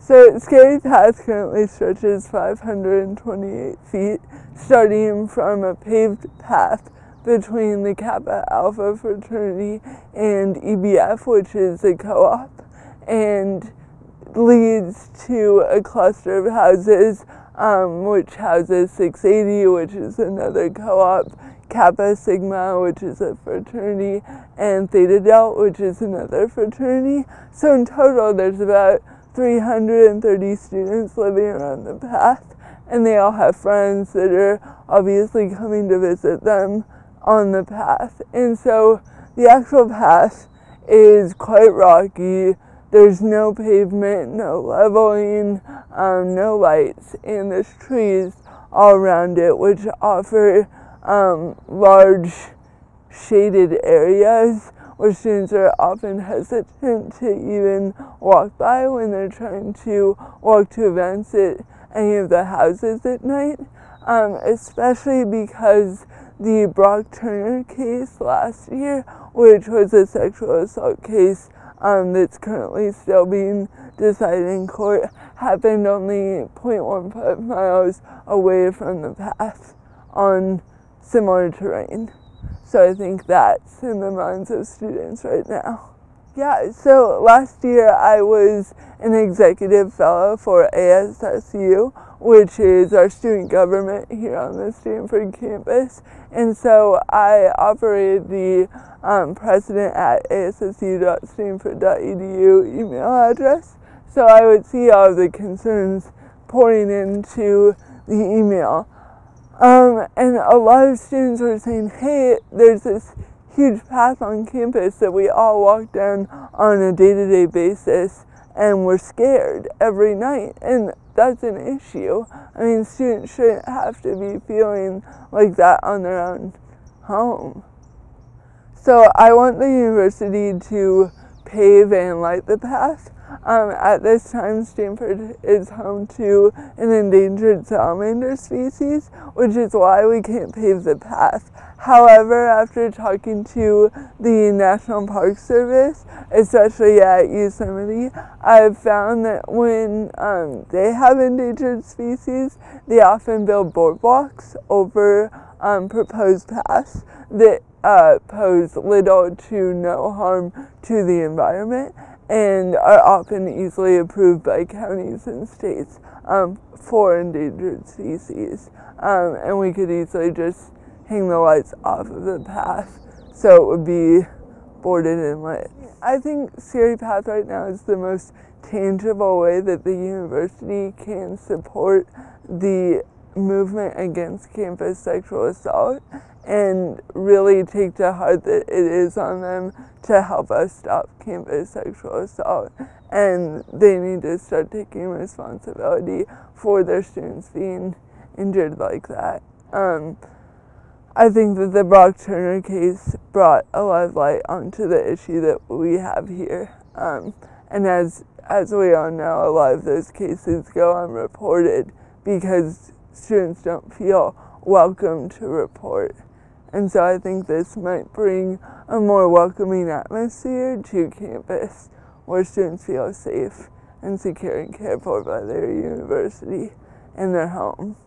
So Scary Path currently stretches 528 feet, starting from a paved path between the Kappa Alpha fraternity and EBF, which is a co-op, and leads to a cluster of houses, which houses 680, which is another co-op, Kappa Sigma, which is a fraternity, and Theta Delta, which is another fraternity. So in total, there's about 330 students living around the path, and they all have friends that are obviously coming to visit them on the path. And so the actual path is quite rocky. There's no pavement, no leveling, no lights, and there's trees all around it, which offer large shaded areas where students are often hesitant to even walk by when they're trying to walk to events at any of the houses at night, especially because the Brock Turner case last year, which was a sexual assault case that's currently still being decided in court, happened only 0.15 miles away from the path on similar terrain. So I think that's in the minds of students right now. Yeah, so last year I was an executive fellow for ASSU, which is our student government here on the Stanford campus. And so I operated the president at assu.stanford.edu email address. So I would see all of the concerns pouring into the email. And a lot of students were saying, hey, there's this huge path on campus that we all walk down on a day-to-day basis, and we're scared every night. And that's an issue. I mean, students shouldn't have to be feeling like that on their own home. So I want the university to pave and light the path. At this time, Stanford is home to an endangered salamander species, which is why we can't pave the path. However, after talking to the National Park Service, especially at Yosemite, I've found that when they have endangered species, they often build boardwalks over proposed paths that pose little to no harm to the environment, and are often easily approved by counties and states for endangered species. And we could easily just hang the lights off of the path so it would be boarded and lit. I think Scary Path right now is the most tangible way that the university can support the movement against campus sexual assault, and really take to heart that it is on them to help us stop campus sexual assault, and they need to start taking responsibility for their students being injured like that. I think that the Brock Turner case brought a lot of light onto the issue that we have here, and as we all know, a lot of those cases go unreported because students don't feel welcome to report. And so I think this might bring a more welcoming atmosphere to campus where students feel safe and secure and cared for by their university and their home.